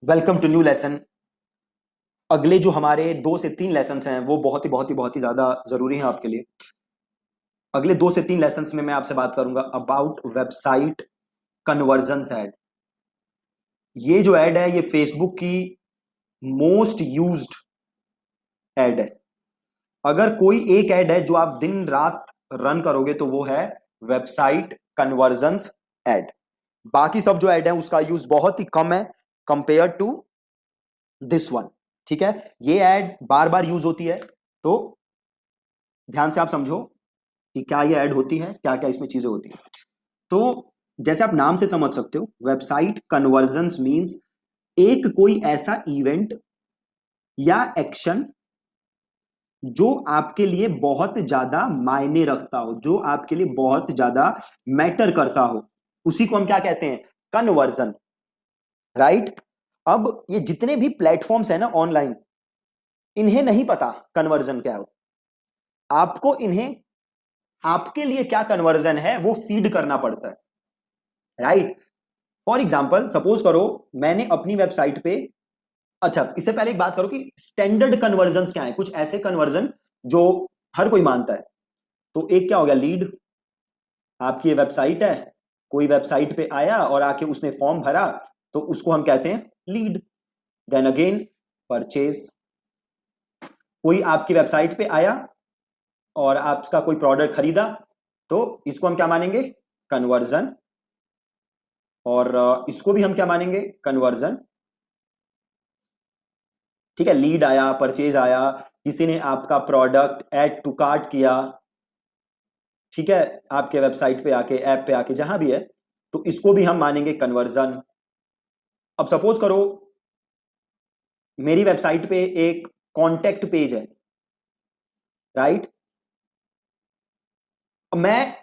Welcome to new lesson. अगले जो हमारे 2 से 3 लेसन हैं वो बहुत ही ज्यादा जरूरी हैं आपके लिए। अगले 2 से 3 लेसन में मैं आपसे बात करूंगा अबाउट वेबसाइट कन्वर्जन एड। ये जो एड है ये फेसबुक की मोस्ट यूज्ड एड है। अगर कोई एक एड है जो आप दिन रात रन करोगे तो वो है वेबसाइट कन्वर्जन एड। बाकी सब जो एड है उसका यूज बहुत ही कम है कंपेयर टू दिस वन। ठीक है, ये ऐड बार बार यूज होती है, तो ध्यान से आप समझो कि क्या ये ऐड होती है, क्या क्या इसमें चीजें होती है। तो जैसे आप नाम से समझ सकते हो, वेबसाइट कन्वर्जन मींस एक कोई ऐसा इवेंट या एक्शन जो आपके लिए बहुत ज्यादा मायने रखता हो, जो आपके लिए बहुत ज्यादा मैटर करता हो, उसी को हम क्या कहते हैं, कन्वर्जन। राइट। अब ये जितने भी प्लेटफॉर्म्स है ना ऑनलाइन, इन्हें नहीं पता कन्वर्जन क्या हो। आपको इन्हें आपके लिए क्या कन्वर्जन है वो फीड करना पड़ता है। राइट। फॉर एग्जाम्पल सपोज करो मैंने अपनी वेबसाइट पे, अच्छा इससे पहले एक बात करो कि स्टैंडर्ड कन्वर्जन क्या है, कुछ ऐसे कन्वर्जन जो हर कोई मानता है। तो एक क्या हो गया, लीड। आपकी वेबसाइट है, कोई वेबसाइट पे आया और आके उसने फॉर्म भरा, तो उसको हम कहते हैं लीड। Then again purchase. कोई आपकी वेबसाइट पे आया और आपका कोई प्रोडक्ट खरीदा, तो इसको हम क्या मानेंगे, कन्वर्जन। और इसको भी हम क्या मानेंगे, कन्वर्जन। ठीक है, लीड आया, परचेज आया, किसी ने आपका प्रोडक्ट ऐड टू कार्ट किया, ठीक है, आपके वेबसाइट पे आके, ऐप पे आके, जहां भी है, तो इसको भी हम मानेंगे कन्वर्जन। अब सपोज करो मेरी वेबसाइट पे एक कॉन्टेक्ट पेज है। राइट। मैं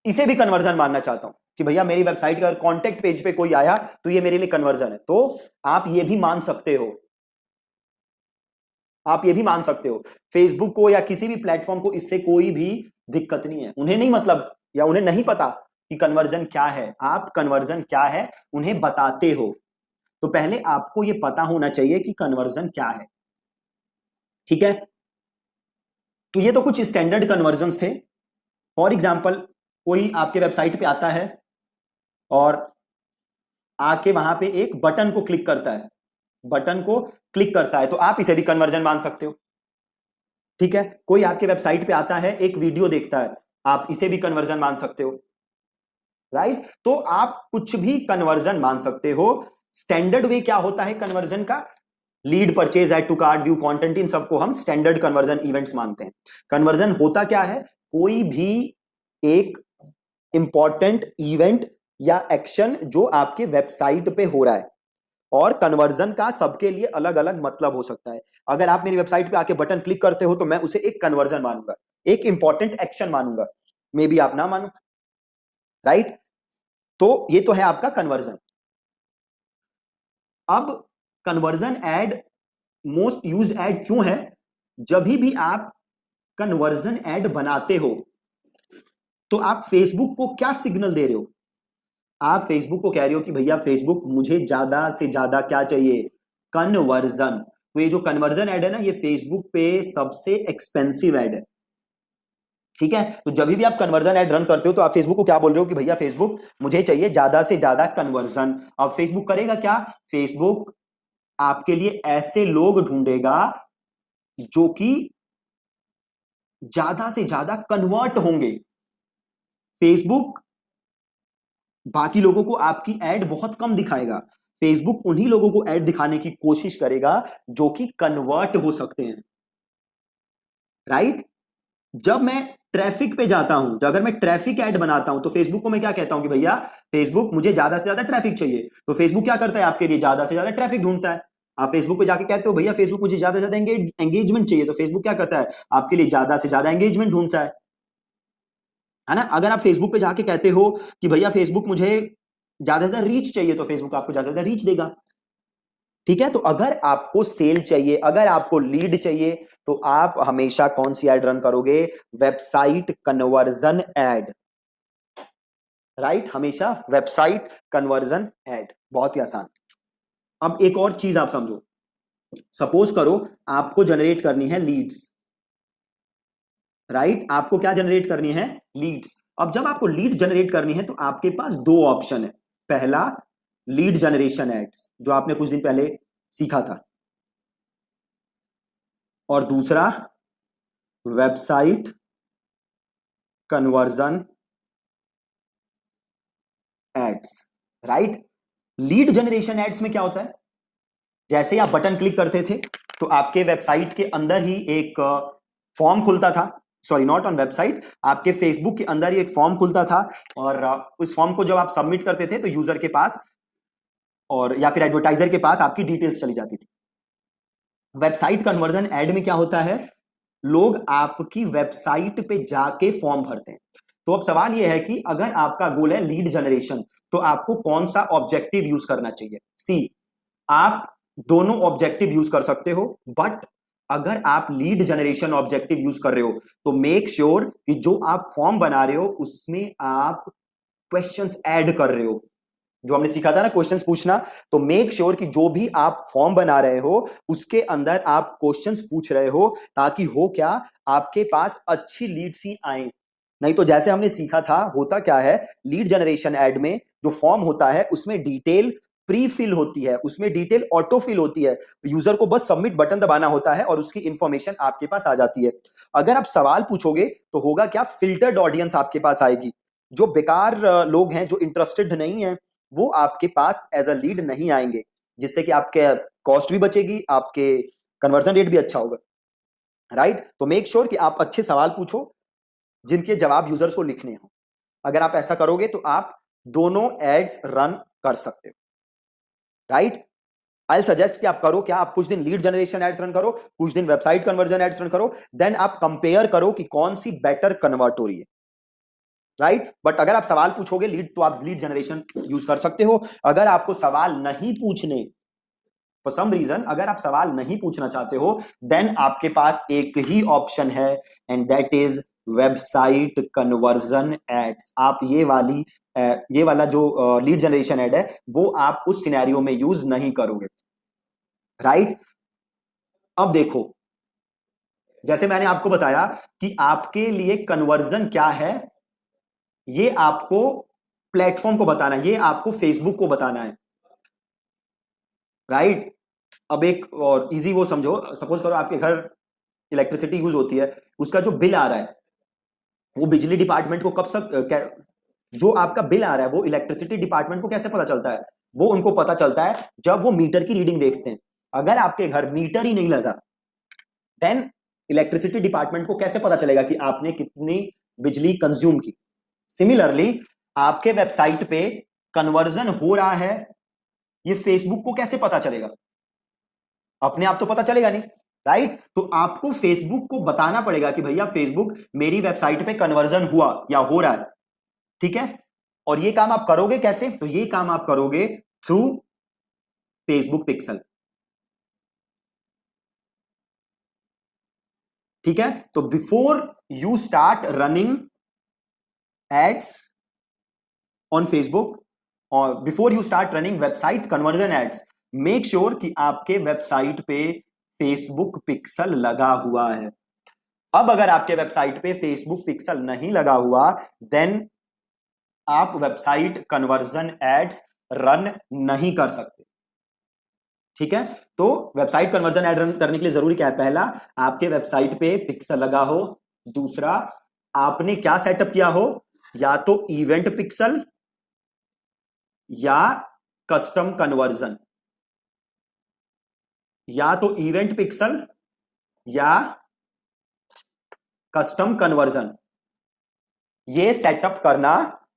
इसे भी कन्वर्जन मानना चाहता हूं कि भैया मेरी वेबसाइट का कॉन्टेक्ट पेज पे कोई आया तो ये मेरे लिए कन्वर्जन है, तो आप ये भी मान सकते हो, आप ये भी मान सकते हो। फेसबुक को या किसी भी प्लेटफॉर्म को इससे कोई भी दिक्कत नहीं है, उन्हें नहीं मतलब, या उन्हें नहीं पता कि कन्वर्जन क्या है, आप कन्वर्जन क्या है उन्हें बताते हो। तो पहले आपको यह पता होना चाहिए कि कन्वर्जन क्या है। ठीक है, तो ये तो कुछ स्टैंडर्ड कन्वर्जन थे। फॉर एग्जाम्पल कोई आपके वेबसाइट पे आता है और आके वहां पे एक बटन को क्लिक करता है, बटन को क्लिक करता है, तो आप इसे भी कन्वर्जन मान सकते हो। ठीक है, कोई आपके वेबसाइट पे आता है, एक वीडियो देखता है, आप इसे भी कन्वर्जन मान सकते हो। राइट। तो आप कुछ भी कन्वर्जन मान सकते हो। स्टैंडर्ड वे क्या होता है कन्वर्जन का, lead, purchase, add to cart, view content, इन सबको हम स्टैंडर्ड कन्वर्जन इवेंट्स मानते हैं। कन्वर्जन होता क्या है, कोई भी एक इंपॉर्टेंट इवेंट या एक्शन जो आपके वेबसाइट पे हो रहा है, और कन्वर्जन का सबके लिए अलग अलग मतलब हो सकता है। अगर आप मेरी वेबसाइट पे आके बटन क्लिक करते हो तो मैं उसे एक कन्वर्जन मानूंगा, एक इंपॉर्टेंट एक्शन मानूंगा, मे बी आप ना मानो। राइट। तो ये तो है आपका कन्वर्जन। अब conversion ad most used ad क्यों है, जब भी आप कन्वर्जन एड बनाते हो तो आप फेसबुक को क्या सिग्नल दे रहे हो, आप फेसबुक को कह रहे हो कि भैया फेसबुक मुझे ज्यादा से ज्यादा क्या चाहिए, कन्वर्जन। तो ये जो कन्वर्जन ऐड है ना, ये फेसबुक पे सबसे एक्सपेंसिव ऐड है। ठीक है, तो जब भी आप कन्वर्जन ऐड रन करते हो तो आप फेसबुक को क्या बोल रहे हो कि भैया फेसबुक मुझे चाहिए ज्यादा से ज्यादा कन्वर्जन। अब फेसबुक करेगा क्या, फेसबुक आपके लिए ऐसे लोग ढूंढेगा जो कि ज्यादा से ज्यादा कन्वर्ट होंगे। फेसबुक बाकी लोगों को आपकी एड बहुत कम दिखाएगा, फेसबुक उन्हीं लोगों को एड दिखाने की कोशिश करेगा जो कि कन्वर्ट हो सकते हैं। राइट। जब मैं ट्रैफिक पे जाता हूं, तो अगर मैं ट्रैफिक ऐड बनाता हूं तो फेसबुक को मैं क्या कहता हूं कि भैया फेसबुक मुझे ज्यादा से ज्यादा ट्रैफिक चाहिए, तो फेसबुक क्या करता है, आपके लिए ज्यादा से ज्यादा ट्रैफिक ढूंढता है। आप फेसबुक पे जाके कहते हो भैया फेसबुक मुझे ज्यादा से ज्यादा एंगेजमेंट चाहिए, तो फेसबुक क्या करता है, आपके लिए ज्यादा से ज्यादा एंगेजमेंट ढूंढता है ना। अगर आप फेसबुक पे जाके कहते हो कि भैया फेसबुक मुझे ज्यादा से ज्यादा रीच चाहिए, तो फेसबुक आपको ज्यादा से ज्यादा रीच देगा। ठीक है, तो अगर आपको सेल चाहिए, अगर आपको लीड चाहिए, तो आप हमेशा कौन सी एड रन करोगे, वेबसाइट कन्वर्जन एड। राइट, हमेशा वेबसाइट कन्वर्जन एड, बहुत ही आसान। अब एक और चीज आप समझो, सपोज करो आपको जनरेट करनी है लीड्स, राइट? आपको क्या जनरेट करनी है? लीड्स। अब जब आपको लीड जनरेट करनी है तो आपके पास दो ऑप्शन है। पहला, लीड जनरेशन एड्स, जो आपने कुछ दिन पहले सीखा था, और दूसरा website conversion ads, right? Lead generation ads में क्या होता है, जैसे आप बटन क्लिक करते थे तो आपके वेबसाइट के अंदर ही एक फॉर्म खुलता था, सॉरी नॉट ऑन वेबसाइट, आपके फेसबुक के अंदर ही एक फॉर्म खुलता था, और उस फॉर्म को जब आप सबमिट करते थे तो यूजर के पास और या फिर एडवर्टाइजर के पास आपकी डिटेल्स चली जाती थी। वेबसाइट कन्वर्जन ऐड में क्या होता है, लोग आपकी वेबसाइट पे जाके फॉर्म भरते हैं। तो अब सवाल यह है कि अगर आपका गोल है लीड जनरेशन, तो आपको कौन सा ऑब्जेक्टिव यूज करना चाहिए? सी, आप दोनों ऑब्जेक्टिव यूज कर सकते हो, बट अगर आप लीड जनरेशन ऑब्जेक्टिव यूज कर रहे हो तो मेक श्योर कि जो आप फॉर्म बना रहे हो उसमें आप क्वेश्चंस ऐड कर रहे हो, जो हमने सीखा था ना क्वेश्चंस पूछना। तो मेक श्योर कि जो भी आप फॉर्म बना रहे हो उसके अंदर आप क्वेश्चंस पूछ रहे हो, ताकि हो क्या, आपके पास अच्छी लीड्स ही आए। नहीं तो जैसे हमने सीखा था, होता क्या है, लीड जनरेशन ऐड में जो फॉर्म होता है उसमें डिटेल प्री फिल होती है, उसमें डिटेल ऑटो फिल होती है, यूजर को बस सबमिट बटन दबाना होता है और उसकी इंफॉर्मेशन आपके पास आ जाती है। अगर आप सवाल पूछोगे तो होगा क्या, फिल्टर्ड ऑडियंस आपके पास आएगी, जो बेकार लोग हैं, जो इंटरेस्टेड नहीं है, वो आपके पास एज अ लीड नहीं आएंगे, जिससे कि आपके कॉस्ट भी बचेगी, आपके कन्वर्जन रेट भी अच्छा होगा, राइट? तो मेक श्योर कि आप अच्छे सवाल पूछो जिनके जवाब यूजर्स को लिखने हो। अगर आप ऐसा करोगे तो आप दोनों एड्स रन कर सकते हो, राइट? आई सजेस्ट कि आप करो क्या, आप कुछ दिन लीड जनरेशन एड्स रन करो, कुछ दिन वेबसाइट कन्वर्जन एड्स रन करो, देन आप कंपेयर करो कि कौन सी बेटर कन्वर्ट हो रही है, राइट? बट अगर आप सवाल पूछोगे लीड, तो आप लीड जनरेशन यूज कर सकते हो। अगर आपको सवाल नहीं पूछने, फॉर सम रीजन अगर आप सवाल नहीं पूछना चाहते हो, देन आपके पास एक ही ऑप्शन है, and that is website conversion ads. आप ये वाला जो लीड जनरेशन एड है वो आप उस सिनेरियो में यूज नहीं करोगे, राइट? अब देखो, जैसे मैंने आपको बताया कि आपके लिए कन्वर्जन क्या है, ये आपको प्लेटफॉर्म को बताना है, ये आपको फेसबुक को बताना है, राइट? अब एक और इजी वो समझो, सपोज करो आपके घर इलेक्ट्रिसिटी यूज होती है, उसका जो बिल आ रहा है वो बिजली डिपार्टमेंट को कब जो आपका बिल आ रहा है वो इलेक्ट्रिसिटी डिपार्टमेंट को कैसे पता चलता है? वो उनको पता चलता है जब वो मीटर की रीडिंग देखते हैं। अगर आपके घर मीटर ही नहीं लगा, देन इलेक्ट्रिसिटी डिपार्टमेंट को कैसे पता चलेगा कि आपने कितनी बिजली कंज्यूम की? सिमिलरली आपके वेबसाइट पे कन्वर्जन हो रहा है, ये फेसबुक को कैसे पता चलेगा? अपने आप तो पता चलेगा नहीं, राइट? तो आपको फेसबुक को बताना पड़ेगा कि भैया फेसबुक, मेरी वेबसाइट पे कन्वर्जन हुआ या हो रहा है, ठीक है? और ये काम आप करोगे कैसे? तो ये काम आप करोगे थ्रू फेसबुक पिक्सल, ठीक है? तो before you start running ads on Facebook, और before you start running website conversion ads, make sure कि आपके वेबसाइट पे फेसबुक पिक्सल लगा हुआ है। अब अगर आपके वेबसाइट पे फेसबुक पिक्सल नहीं लगा हुआ, देन आप वेबसाइट कन्वर्जन एड्स रन नहीं कर सकते, ठीक है? तो वेबसाइट कन्वर्जन एड रन करने के लिए जरूरी क्या है? पहला, आपके वेबसाइट पे पिक्सल लगा हो। दूसरा, आपने क्या सेटअप किया हो, या तो इवेंट पिक्सल या कस्टम कन्वर्जन, या तो इवेंट पिक्सल या कस्टम कन्वर्जन, ये सेटअप करना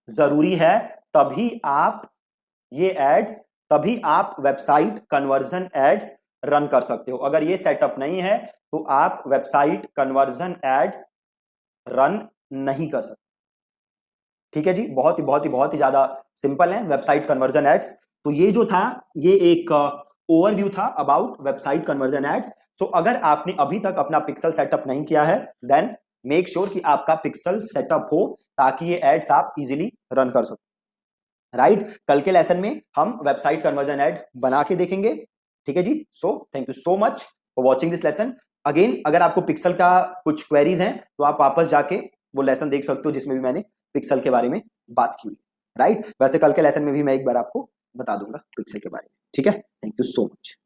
जरूरी है। तभी आप ये एड्स, तभी आप वेबसाइट कन्वर्जन एड्स रन कर सकते हो। अगर ये सेटअप नहीं है तो आप वेबसाइट कन्वर्जन एड्स रन नहीं कर सकते, ठीक है जी? बहुत ही ज्यादा सिंपल है वेबसाइट कन्वर्जन एड्स। तो ये जो था, ये एक ओवरव्यू था अबाउट वेबसाइट कन्वर्जन एड्स। सो अगर आपने अभी तक अपना पिक्सल सेटअप नहीं किया है, देन मेक श्योर कि आपका पिक्सल सेटअप हो, ताकि ये एड्स आप इजीली रन कर सको। राइट। कल के लेसन में हम वेबसाइट कन्वर्जन ऐड बना के देखेंगे। ठीक है जी। So thank you so much for watching this lesson. Again अगर आपको पिक्सल का कुछ क्वेरीज हैं तो आप वापस जाके वो लेसन देख सकते हो जिसमें भी मैंने पिक्सल के बारे में बात की हुई। राइट। वैसे कल के लेसन में भी मैं एक बार आपको बता दूंगा पिक्सल के बारे में। ठीक है। Thank you so much.